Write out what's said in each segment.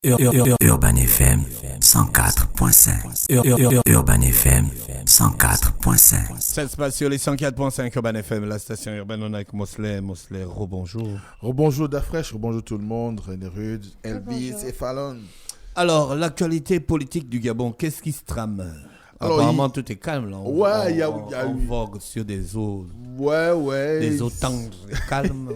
Urban FM 104.5. Urban FM 104.5. Ça se passe sur les 104.5 Urban FM, la station urbaine. On est avec Mosley, rebonjour. Rebonjour Dafresh, rebonjour tout le monde, René Rude, Elvis et Fallon. Alors, l'actualité politique du Gabon, qu'est-ce qui se trame? Alors, apparemment, tout est calme là. Ouais, il y a eu vogue sur des eaux. Ouais. Des eaux tendres, calmes.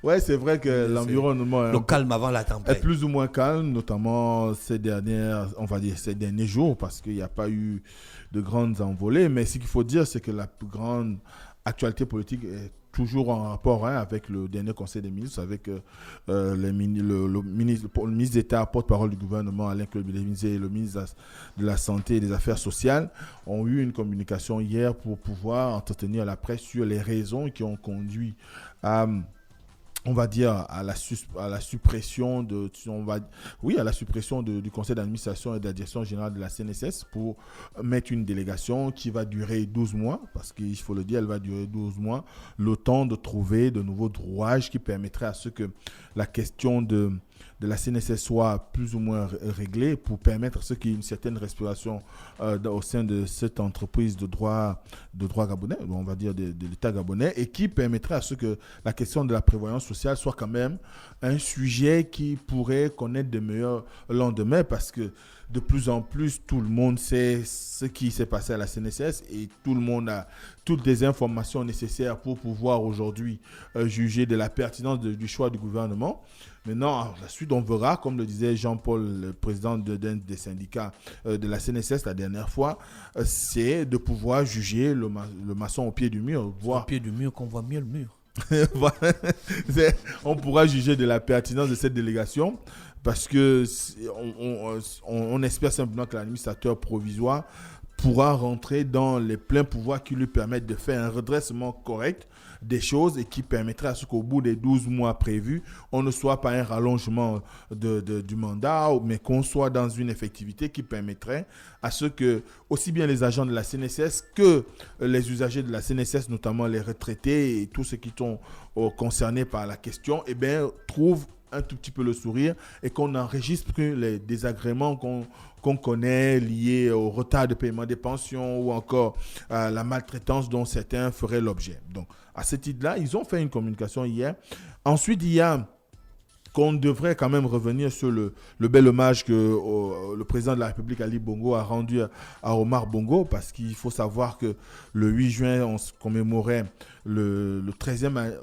Ouais, c'est vrai que l'environnement le calme avant la tempête est plus ou moins calme, notamment ces derniers jours, parce qu'il n'y a pas eu de grandes envolées. Mais ce qu'il faut dire, c'est que la plus grande actualité politique est toujours en rapport avec le dernier Conseil des ministres, avec le ministre d'État, porte-parole du gouvernement, Alain Claude-Bilémizé, et le ministre de la Santé et des Affaires sociales ont eu une communication hier pour pouvoir entretenir la presse sur les raisons qui ont conduit à la suppression du conseil d'administration et de la direction générale de la CNSS pour mettre une délégation qui va durer 12 mois, parce qu'il faut le dire, elle va durer 12 mois, le temps de trouver de nouveaux rouages qui permettraient à ce que la question de la CNSS soit plus ou moins réglée pour permettre à ce qu'il y ait une certaine respiration au sein de cette entreprise de droit gabonais, on va dire de l'État gabonais, et qui permettrait à ce que la question de la prévoyance sociale soit quand même un sujet qui pourrait connaître de meilleurs lendemains, parce que de plus en plus, tout le monde sait ce qui s'est passé à la CNSS et tout le monde a toutes les informations nécessaires pour pouvoir aujourd'hui juger de la pertinence du choix du gouvernement. Maintenant, à la suite, on verra, comme le disait Jean-Paul, le président d'un des syndicats de la CNSS la dernière fois, c'est de pouvoir juger le maçon au pied du mur. Au pied du mur qu'on voit mieux le mur. On pourra juger de la pertinence de cette délégation, parce que on espère simplement que l'administrateur provisoire pourra rentrer dans les pleins pouvoirs qui lui permettent de faire un redressement correct des choses et qui permettra à ce qu'au bout des 12 mois prévus, on ne soit pas un rallongement du mandat, mais qu'on soit dans une effectivité qui permettrait à ce que aussi bien les agents de la CNSS que les usagers de la CNSS, notamment les retraités et tous ceux qui sont concernés par la question, trouvent un tout petit peu le sourire et qu'on enregistre les désagréments qu'on connaît liés au retard de paiement des pensions ou encore à la maltraitance dont certains feraient l'objet. Donc, à ce titre-là, ils ont fait une communication hier. Ensuite, il y a qu'on devrait quand même revenir sur le bel hommage que le président de la République, Ali Bongo, a rendu à Omar Bongo, parce qu'il faut savoir que le 8 juin, on commémorait le 13e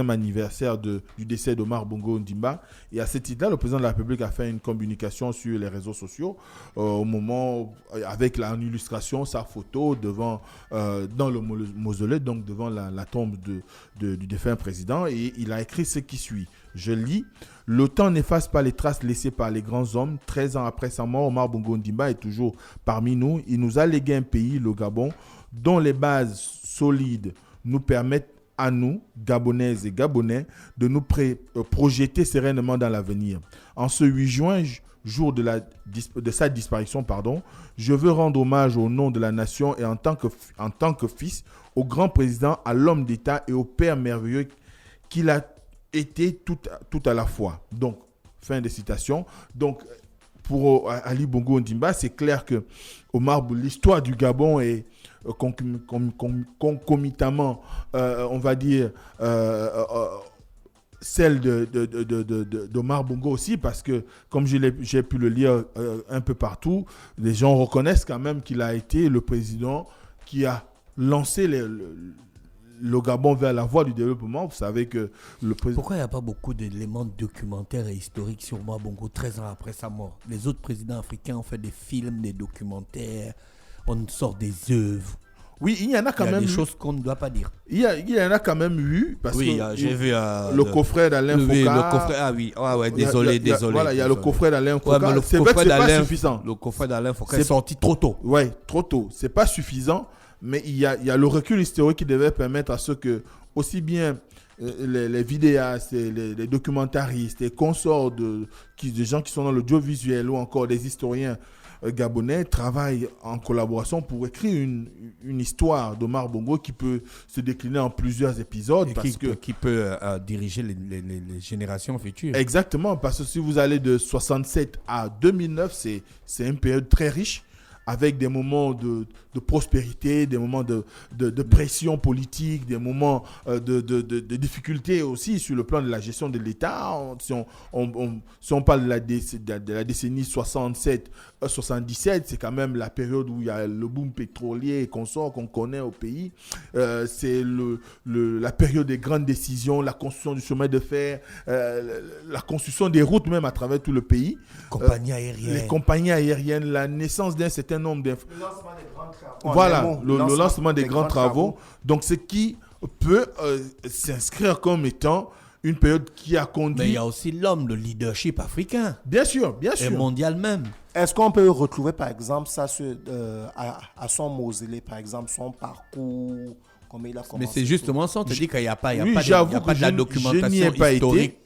anniversaire du décès d'Omar Bongo Ondimba. Et à ce titre-là, le président de la République a fait une communication sur les réseaux sociaux au moment, avec en illustration sa photo dans le mausolée, donc devant la tombe du défunt président. Et il a écrit ce qui suit. Je lis: le temps n'efface pas les traces laissées par les grands hommes. 13 ans après sa mort, Omar Bongo Ondimba est toujours parmi nous. Il nous a légué un pays, le Gabon, dont les bases solides nous permettent à nous, Gabonaises et Gabonais, de nous projeter sereinement dans l'avenir. En ce 8 juin, jour de sa disparition, je veux rendre hommage au nom de la nation et en tant que fils, au grand président, à l'homme d'État et au père merveilleux qu'il a été tout à la fois. Donc, fin de citation. Donc, pour Ali Bongo Ondimba, c'est clair que l'histoire du Gabon est concomitamment, on va dire, celle d'Omar Bongo aussi, parce que, comme j'ai pu le lire un peu partout, les gens reconnaissent quand même qu'il a été le président qui a lancé le Gabon vers la voie du développement. Vous savez que le président... Pourquoi il n'y a pas beaucoup d'éléments documentaires et historiques sur Omar Bongo 13 ans après sa mort? Les autres présidents africains ont fait des films, des documentaires, on sort des œuvres. Oui, il y en a quand même. Il y a des choses qu'on ne doit pas dire. Il y en a quand même eu, parce oui, que j'ai vu le coffret d'Alain Foka. Oui, le coffret. Ah oui, désolé. Voilà, il y a le coffret d'Alain Foka. C'est vrai que c'est pas suffisant. Le coffret d'Alain Foka est sorti trop tôt. Oui, trop tôt. C'est pas suffisant, mais il y a le recul historique qui devait permettre à ce que aussi bien les vidéastes, les documentaristes, les consorts des gens qui sont dans l'audiovisuel ou encore des historiens gabonais travaillent en collaboration pour écrire une histoire d'Omar Bongo qui peut se décliner en plusieurs épisodes. Et qui peut diriger les générations futures. Exactement, parce que si vous allez de 67 à 2009, c'est une période très riche, avec des moments de prospérité, des moments de pression politique, des moments de difficulté aussi sur le plan de la gestion de l'État. Si on parle de la décennie 67-77, c'est quand même la période où il y a le boom pétrolier et consorts qu'on connaît au pays. C'est la période des grandes décisions, la construction du chemin de fer, la construction des routes même à travers tout le pays. Les compagnies aériennes, la naissance d'un certain nombre le lancement des grands travaux. Voilà, le lancement des grands travaux. Donc, ce qui peut s'inscrire comme étant une période qui a conduit... Mais il y a aussi l'homme, le leadership africain. Bien sûr, bien sûr. Et mondial même. Est-ce qu'on peut retrouver, par exemple, ça à son mausolée, par exemple, son parcours, comment il a commencé? Mais c'est justement ça, on te dit qu'il n'y a pas, de la documentation historique.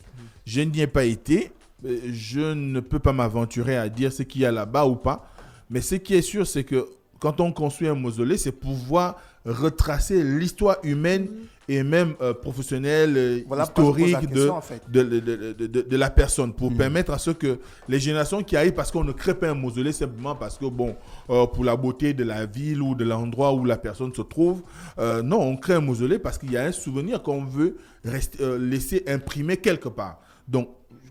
Je n'y ai pas été. Je ne peux pas m'aventurer à dire ce qu'il y a là-bas ou pas. Mais ce qui est sûr, c'est que quand on construit un mausolée, c'est pouvoir retracer l'histoire humaine et même professionnelle, historique de la personne, pour permettre à ce que les générations qui arrivent, parce qu'on ne crée pas un mausolée simplement parce que, pour la beauté de la ville ou de l'endroit où la personne se trouve. Non, on crée un mausolée parce qu'il y a un souvenir qu'on veut laisser imprimer quelque part. Donc,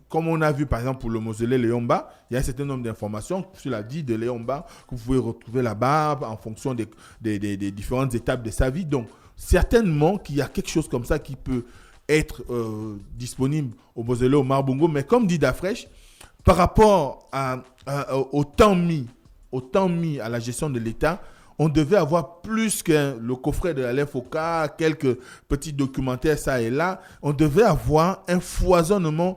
comme on a vu par exemple pour le mausolée Léomba, il y a un certain nombre d'informations sur la vie de Léomba que vous pouvez retrouver là-bas en fonction des différentes étapes de sa vie. Donc, certainement qu'il y a quelque chose comme ça qui peut être disponible au mausolée Omar Bongo. Mais comme dit Dafresh, par rapport au temps mis à la gestion de l'État, on devait avoir plus que le coffret de Alain Foka, quelques petits documentaires ça et là. On devait avoir un foisonnement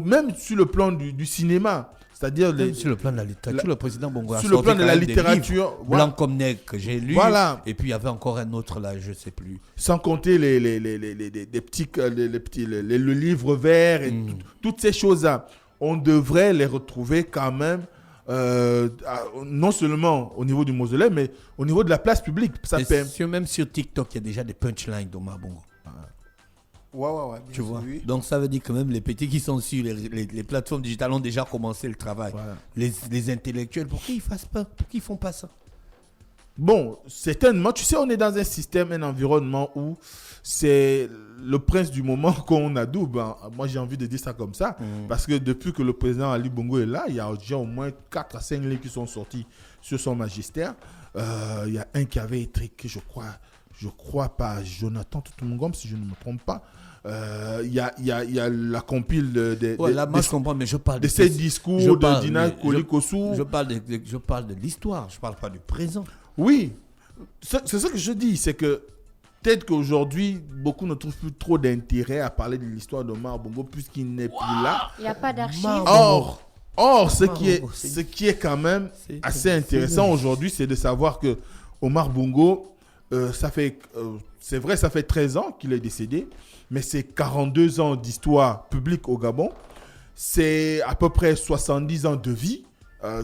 même sur le plan du cinéma, c'est-à-dire sur le plan de la littérature, le président Bongo a sur le plan de la littérature, Blanc comme nègre que j'ai lu, voilà. Et puis il y avait encore un autre là, je sais plus. Sans compter les le livre vert et toutes ces choses-là, on devrait les retrouver quand même. Non seulement au niveau du mausolée, mais au niveau de la place publique. Même sur TikTok, il y a déjà des punchlines d'Omar Bongo. Ouais. Tu vois. Oui. Donc ça veut dire que même les petits qui sont sur les plateformes digitales ont déjà commencé le travail. Voilà. Les intellectuels, pourquoi ils fassent pas? Pourquoi ils font pas ça? Bon, certainement, tu sais, on est dans un système, un environnement où c'est le prince du moment qu'on adoube. Moi, j'ai envie de dire ça comme ça. Parce que depuis que le président Ali Bongo est là, il y a déjà au moins 4 à 5 livres qui sont sortis sur son magistère. Il y a un qui avait été écrit, je crois par Jonathan Toutoumongom, si je ne me trompe pas. Il y a la compile je comprends, mais je parle de ces discours de Dina Kolikosu. Je parle de l'histoire, je ne parle pas du présent. Oui, c'est ça que je dis, c'est que peut-être qu'aujourd'hui, beaucoup ne trouvent plus trop d'intérêt à parler de l'histoire d'Omar Bongo puisqu'il n'est plus là. Il n'y a pas d'archives. Or, ce qui est quand même assez intéressant aujourd'hui, c'est de savoir que Omar Bongo, c'est vrai, ça fait 13 ans qu'il est décédé, mais c'est 42 ans d'histoire publique au Gabon. C'est à peu près 70 ans de vie.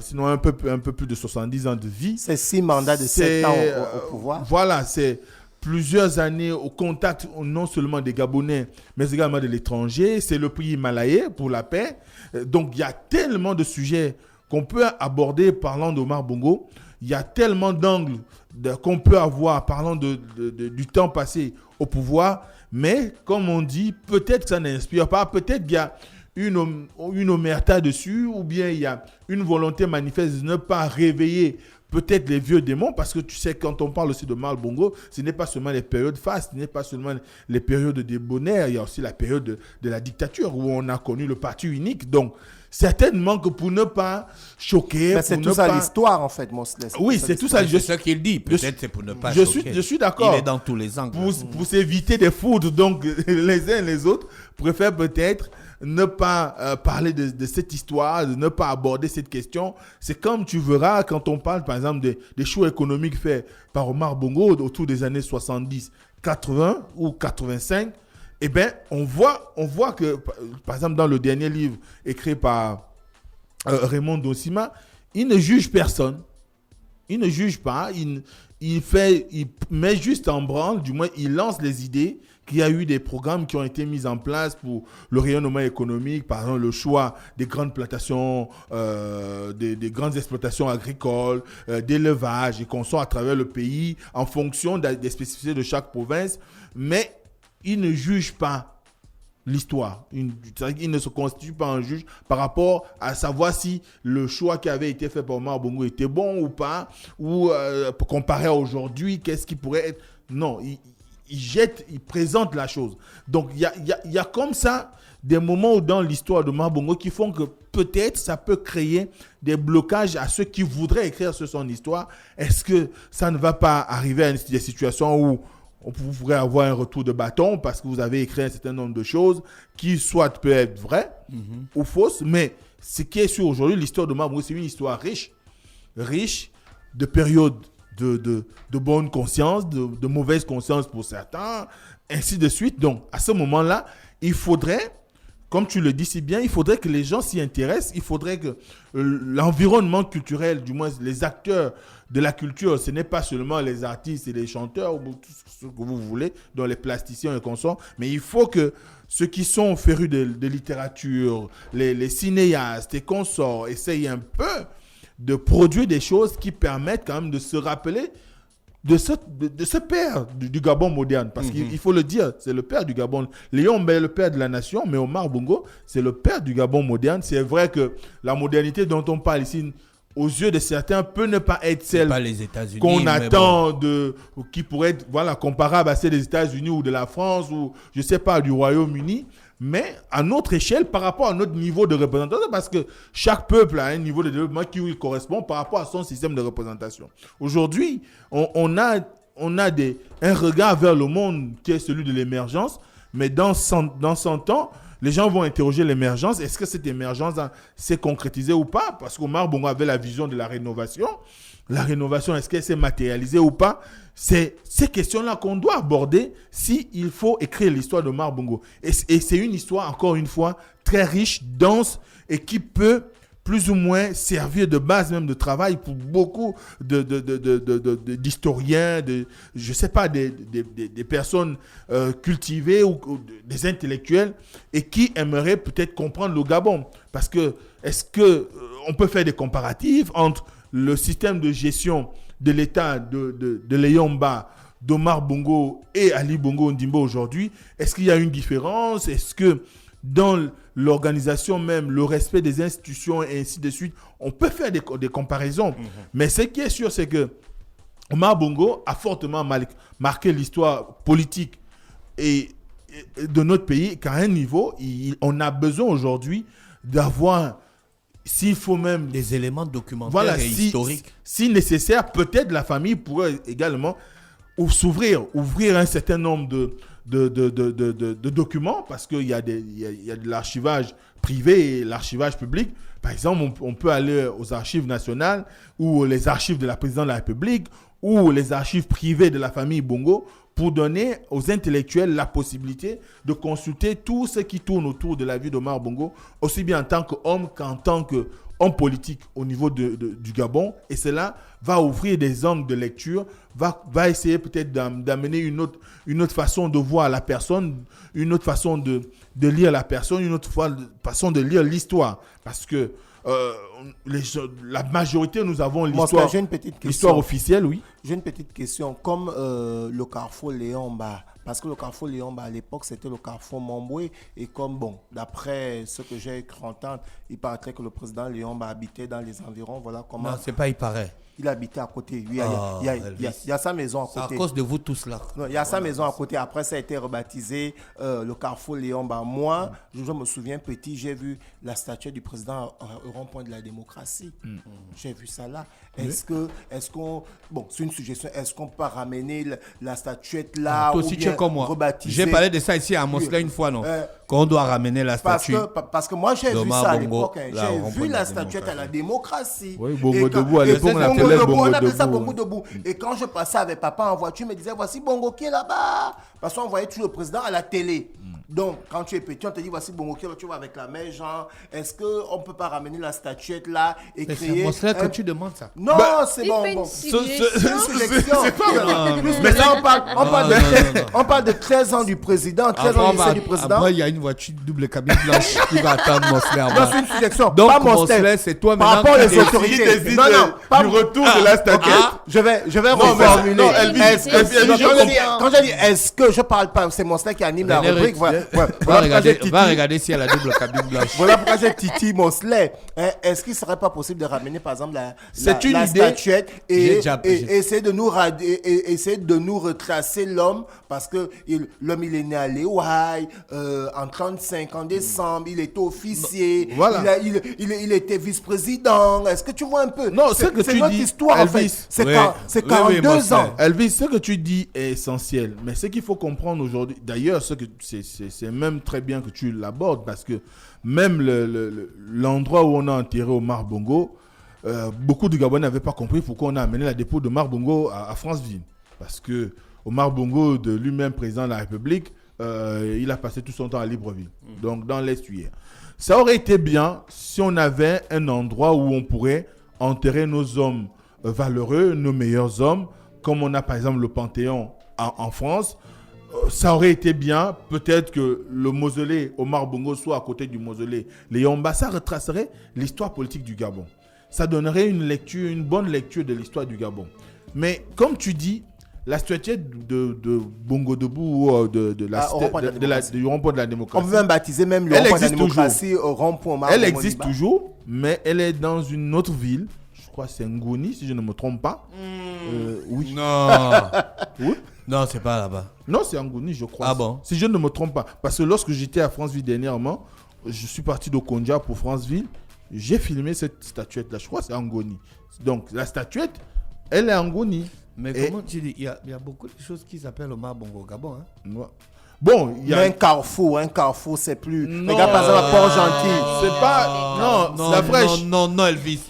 Sinon un peu plus de 70 ans de vie. C'est 6 mandats de 7 ans au pouvoir. Voilà, c'est plusieurs années au contact non seulement des Gabonais, mais également de l'étranger. C'est le prix Himalaya pour la paix. Donc, il y a tellement de sujets qu'on peut aborder parlant d'Omar Bongo. Il y a tellement d'angles qu'on peut avoir parlant du temps passé au pouvoir. Mais, comme on dit, peut-être que ça n'inspire pas. Peut-être qu'il y a une omerta dessus, ou bien il y a une volonté manifeste de ne pas réveiller peut-être les vieux démons, parce que tu sais, quand on parle aussi de Omar Bongo, ce n'est pas seulement les périodes fastes, ce n'est pas seulement les périodes de débonnaire, il y a aussi la période de la dictature où on a connu le parti unique. Donc, certainement que pour ne pas choquer... Mais c'est tout ça l'histoire, en fait, Mosles. Oui, c'est tout ça. C'est ce qu'il dit. Peut-être c'est pour ne pas choquer. Je suis d'accord. Il est dans tous les angles. Pour s'éviter des foudres, donc les uns et les autres préfèrent peut-être ne pas parler de cette histoire, de ne pas aborder cette question. C'est comme tu verras quand on parle, par exemple, des choix économiques faits par Omar Bongo autour des années 70, 80 ou 85. Eh bien, on voit que, par exemple, dans le dernier livre écrit par Raymond Dosima, il ne juge personne. Il ne juge pas. Il met juste en branle, du moins, il lance les idées, qu'il y a eu des programmes qui ont été mis en place pour le rayonnement économique, par exemple le choix des grandes plantations, des grandes exploitations agricoles, d'élevage et qu'on sort à travers le pays en fonction des spécificités de chaque province. Mais il ne juge pas l'histoire. Il ne se constitue pas un juge par rapport à savoir si le choix qui avait été fait par Omar Bongo était bon ou pas, ou comparé à aujourd'hui, qu'est-ce qui pourrait être... Non, il présente la chose. Donc, il y a comme ça des moments dans l'histoire de Omar Bongo qui font que peut-être ça peut créer des blocages à ceux qui voudraient écrire sur son histoire. Est-ce que ça ne va pas arriver à des situations où vous pourrez avoir un retour de bâton parce que vous avez écrit un certain nombre de choses qui soit peut être vraies ou fausses, mais ce qui est sûr aujourd'hui, l'histoire de Omar Bongo, c'est une histoire riche de périodes de bonne conscience, de mauvaise conscience pour certains, ainsi de suite. Donc, à ce moment-là, il faudrait, comme tu le dis si bien, il faudrait que les gens s'y intéressent, il faudrait que l'environnement culturel, du moins les acteurs de la culture, ce n'est pas seulement les artistes et les chanteurs, ou tout ce que vous voulez, dont les plasticiens et consorts, mais il faut que ceux qui sont férus de littérature, les cinéastes et consorts, essayent un peu de produire des choses qui permettent quand même de se rappeler de ce père du Gabon moderne. Parce qu'il faut le dire, c'est le père du Gabon. Léon est le père de la nation, mais Omar Bongo, c'est le père du Gabon moderne. C'est vrai que la modernité dont on parle ici, aux yeux de certains, peut ne pas être celle qu'on attend, qui pourrait être comparable à celle des États-Unis ou de la France ou, je ne sais pas, du Royaume-Uni. Mais à notre échelle, par rapport à notre niveau de représentation, parce que chaque peuple a un niveau de développement qui lui correspond par rapport à son système de représentation. Aujourd'hui, on a un regard vers le monde qui est celui de l'émergence, mais dans 100 ans, les gens vont interroger l'émergence. Est-ce que cette émergence s'est concrétisée ou pas? Parce qu'Omar Bongo avait la vision de la rénovation. La rénovation, est-ce qu'elle s'est matérialisée ou pas? C'est ces questions-là qu'on doit aborder s'il faut écrire l'histoire de Omar Bongo. Et c'est une histoire, encore une fois, très riche, dense et qui peut plus ou moins servir de base même de travail pour beaucoup d'historiens, je ne sais pas, des personnes cultivées ou des intellectuels et qui aimeraient peut-être comprendre le Gabon. Parce que est-ce qu'on peut faire des comparatifs entre le système de gestion de l'État de Léomba, d'Omar Bongo et Ali Bongo Ondimba aujourd'hui? Est-ce qu'il y a une différence? Est-ce que dans l'organisation même, le respect des institutions et ainsi de suite, on peut faire des comparaisons. Mais ce qui est sûr, c'est que Omar Bongo a fortement marqué l'histoire politique et de notre pays, qu'à un niveau, on a besoin aujourd'hui d'avoir, s'il faut même... des éléments documentaires et historiques. Si nécessaire, peut-être la famille pourrait également ouvrir un certain nombre de documents, parce qu'il y a de l'archivage privé et l'archivage public. Par exemple, on peut aller aux archives nationales ou les archives de la présidence de la République ou les archives privées de la famille Bongo pour donner aux intellectuels la possibilité de consulter tout ce qui tourne autour de la vie d'Omar Bongo, aussi bien en tant qu'homme qu'en tant qu'homme politique au niveau du Gabon. Et cela va ouvrir des angles de lecture, va essayer peut-être d'amener une autre façon de voir la personne, une autre façon de lire la personne, une autre façon de lire l'histoire. Parce que la majorité, nous avons l'histoire officielle, oui. J'ai une petite question. Comme le carrefour Léomba, parce que le carrefour Léomba, à l'époque, c'était le carrefour Momboué. Et comme, d'après ce que j'ai cru entendre, il paraîtrait que le président Léomba habitait dans les environs. Voilà comment... Non, c'est pas il paraît. Il habitait à côté. Oui, il y a sa maison à côté. C'est à cause de vous tous là. Non, il y a sa maison à côté. Après, ça a été rebaptisé le carrefour Léomba. Moi, je me souviens petit, j'ai vu la statue du président au rond-point de la démocratie. J'ai vu ça là. Est-ce qu'on... Bon, c'est une suggestion. Est-ce qu'on peut ramener la statuette là toi aussi, tu es comme moi. Rebaptiser? J'ai parlé de ça ici à Mosla une fois, non? Qu'on doit ramener la statue. Parce que moi, j'ai vu ça à l'époque. J'ai vu la statuette à la démocratie. Oui, Bongo Debout, à l'époque, on appelait ça Bongo Debout. Et quand je passais avec papa en voiture, il me disait, voici Bongo qui est là-bas. Parce qu'on voyait tout le président à la télé. Donc, quand tu es petit, on te dit, voici Bongo Kelo, tu vas avec la main, genre, est-ce qu'on ne peut pas ramener la statuette là et Mais créer... c'est Mosley que tu demandes ça. Non, c'est bon. Il fait une Bon. suggestion. Mais là, on parle de 13 ans du président, 13 ans du du président. Après, il y a une voiture double cabine blanche qui va attendre Mosley en Non, bas. c'est une suggestion. Donc, pas Mosley, c'est toi par maintenant rapport qui aux décides. autorités. Du Non, retour de la statuette. Je vais Non, mais- reformuler. non, Elvis, Elvis, Quand je dis est-ce que je parle pas, c'est Mosley qui anime la rubrique. Voilà Va regarder si elle a double cabine blanche. Voilà pourquoi j'ai Titi Mosley. Est-ce qu'il ne serait pas possible de ramener, par exemple, la statuette et essayer de nous retracer l'homme, parce que l'homme, il est né à Léouaï en 35, en décembre, il était officier, Voilà. il était vice-président. Est-ce que tu vois un peu? Non, ce que c'est tu notre dis, histoire, Elvis. en fait. C'est Oui. 42 Mosley. ans. Elvis, ce que tu dis est essentiel, mais ce qu'il faut comprendre aujourd'hui, d'ailleurs, c'est même très bien que tu l'abordes, parce que même l'endroit où on a enterré Omar Bongo, beaucoup de Gabonais n'avaient pas compris pourquoi on a amené la dépôt d'Omar Bongo à Franceville. Parce que Omar Bongo, de lui-même président de la République, il a passé tout son temps à Libreville, donc dans l'estuaire. Ça aurait été bien si on avait un endroit où on pourrait enterrer nos hommes valeureux, nos meilleurs hommes, comme on a par exemple le Panthéon en France. Ça aurait été bien, peut-être que le mausolée Omar Bongo soit à côté du mausolée Léomba. Ça retracerait l'histoire politique du Gabon. Ça donnerait une bonne lecture de l'histoire du Gabon. Mais comme tu dis, la statuette de Bongo Debout ou du rond-point de la démocratie. On peut même baptiser même le rond-point de la démocratie au rond-point Omar Elle Bongo existe Liba. toujours, mais elle est dans une autre ville. Je crois que c'est Ngoni, si je ne me trompe pas. Oui. Non. Oui. Non, c'est pas là-bas. Non, c'est Ngoni, je crois. Ah bon? Si je ne me trompe pas. Parce que lorsque j'étais à Franceville dernièrement, je suis parti de Kondia pour Franceville. J'ai filmé cette statuette-là. Je crois que c'est Ngoni. Donc, la statuette, elle est Ngoni. Mais comment tu dis? Il y a beaucoup de choses qui s'appellent Omar Bongo au Gabon. Hein? Ouais. Bon, il y a... Mais un carrefour, c'est plus. Non, Regarde par exemple à Port-Gentil. C'est pas... Non, la fraîche. Non, Elvis.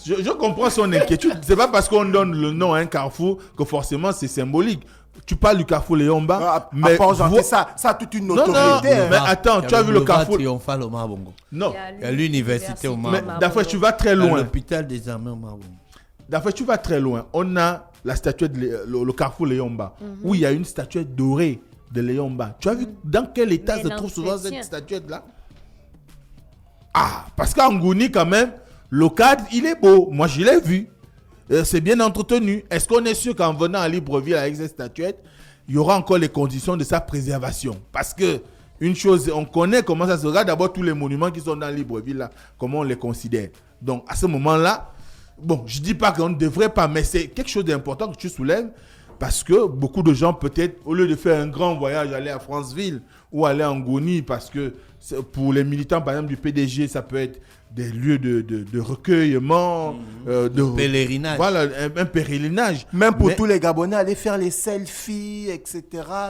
Je comprends son inquiétude. C'est pas parce qu'on donne le nom à un carrefour que forcément c'est symbolique. Tu parles du carrefour Léomba, À Port-Gentil, ça a toute une autorité. Non, hein. mais attends, tu as vu le carrefour triomphal Omar Bongo. Non, Il y a l'université Omar mais Bongo. d'après tu vas très loin. L'hôpital des armées Omar Bongo. D'après tu vas très loin. On a la statuette, le carrefour Léomba, où il y a une statuette dorée de Léomba. Tu as vu dans quel état Mais se trouve souvent l'entretien. cette statuette-là? Ah, parce qu'en Ngoni quand même, le cadre, il est beau. Moi, je l'ai vu. C'est bien entretenu. Est-ce qu'on est sûr qu'en venant à Libreville avec cette statuette, il y aura encore les conditions de sa préservation? Parce que une chose, on connaît comment ça se regarde. D'abord, tous les monuments qui sont dans Libreville, là, comment on les considère. Donc, à ce moment-là, bon, je ne dis pas qu'on ne devrait pas, mais c'est quelque chose d'important que tu soulèves. Parce que beaucoup de gens, peut-être, au lieu de faire un grand voyage, aller à Franceville ou aller en Ngoni, parce que pour les militants, par exemple, du PDG, ça peut être des lieux de recueillement, de pèlerinage. Voilà, un pèlerinage. Même pour Mais- tous les Gabonais, aller faire les selfies, etc.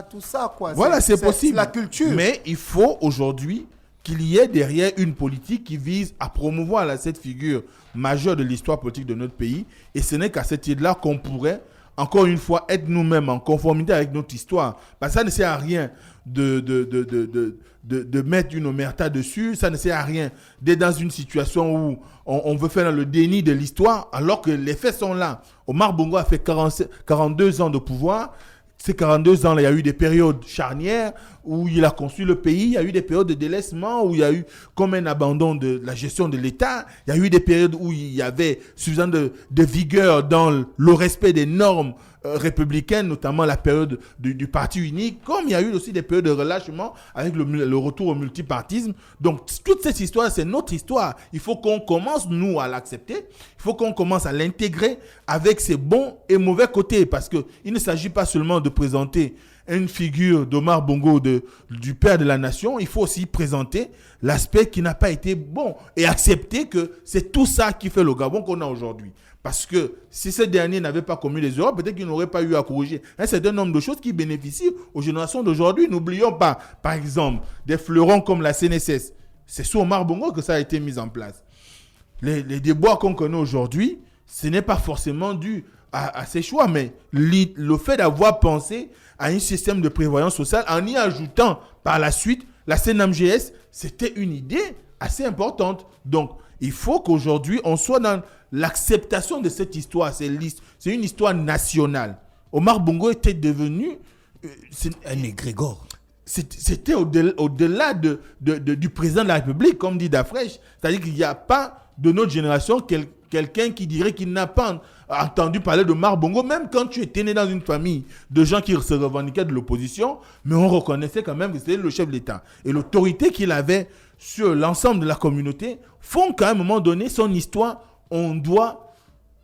Tout ça, quoi. Voilà, c'est possible. C'est la culture. Mais il faut aujourd'hui qu'il y ait derrière une politique qui vise à promouvoir cette figure majeure de l'histoire politique de notre pays. Et ce n'est qu'à cette idée-là qu'on pourrait, encore une fois, être nous-mêmes en conformité avec notre histoire. Parce que ça ne sert à rien de mettre une omerta dessus. Ça ne sert à rien d'être dans une situation où on veut faire le déni de l'histoire alors que les faits sont là. Omar Bongo a fait 42 ans de pouvoir. Ces 42 ans, là, il y a eu des périodes charnières où il a construit le pays. Il y a eu des périodes de délaissement où il y a eu comme un abandon de la gestion de l'État. Il y a eu des périodes où il y avait suffisamment de vigueur dans le respect des normes républicaines, notamment la période du parti unique, comme il y a eu aussi des périodes de relâchement avec le retour au multipartisme. Donc, toute cette histoire, c'est notre histoire. Il faut qu'on commence, nous, à l'accepter. Il faut qu'on commence à l'intégrer avec ses bons et mauvais côtés, parce qu'il ne s'agit pas seulement de présenter une figure d'Omar Bongo, du père de la nation. Il faut aussi présenter l'aspect qui n'a pas été bon et accepter que c'est tout ça qui fait le Gabon qu'on a aujourd'hui. Parce que si ces derniers n'avaient pas commis les erreurs, peut-être qu'ils n'auraient pas eu à corriger un certain nombre de choses qui bénéficient aux générations d'aujourd'hui. N'oublions pas, par exemple, des fleurons comme la CNSS. C'est sous Omar Bongo que ça a été mis en place. Les déboires qu'on connaît aujourd'hui, ce n'est pas forcément dû à ses choix, mais le fait d'avoir pensé à un système de prévoyance sociale en y ajoutant par la suite La CNMGS, c'était une idée assez importante. Donc, il faut qu'aujourd'hui, on soit dans l'acceptation de cette histoire. C'est une histoire nationale. Omar Bongo était devenu... un égrégore. C'était au-delà du président de la République, comme dit Dafresh. C'est-à-dire qu'il n'y a pas de notre génération quelqu'un qui dirait qu'il n'a pas entendu parler de Omar Bongo, même quand tu étais né dans une famille de gens qui se revendiquaient de l'opposition, mais on reconnaissait quand même que c'était le chef de l'État. Et l'autorité qu'il avait sur l'ensemble de la communauté font qu'à un moment donné, son histoire, on doit,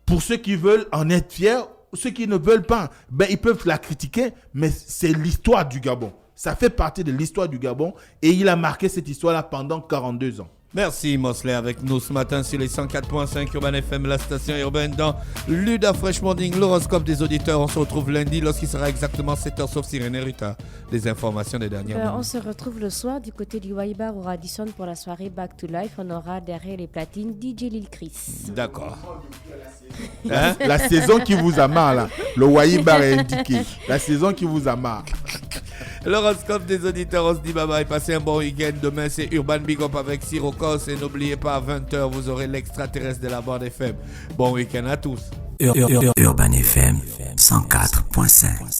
pour ceux qui veulent en être fiers, ceux qui ne veulent pas, ils peuvent la critiquer, mais c'est l'histoire du Gabon. Ça fait partie de l'histoire du Gabon et il a marqué cette histoire-là pendant 42 ans. Merci Mosley avec nous ce matin sur les 104.5 Urban FM, la station urbaine dans Luda Fresh Morning, l'horoscope des auditeurs. On se retrouve lundi lorsqu'il sera exactement 7h sauf si René Ruta. Des informations des dernières minutes. On se retrouve le soir du côté du Waibar au Radisson pour la soirée Back to Life. On aura derrière les platines DJ Lil Chris. D'accord. La saison qui vous amarre là, le Waibar est indiqué. La saison qui vous amarre. L'horoscope des auditeurs, on se dit bye bye, passez un bon week-end. Demain c'est Urban Big Up avec Sirocos et n'oubliez pas à 20h vous aurez l'extraterrestre de la bande FM. Bon week-end à tous. Urban FM 104.5.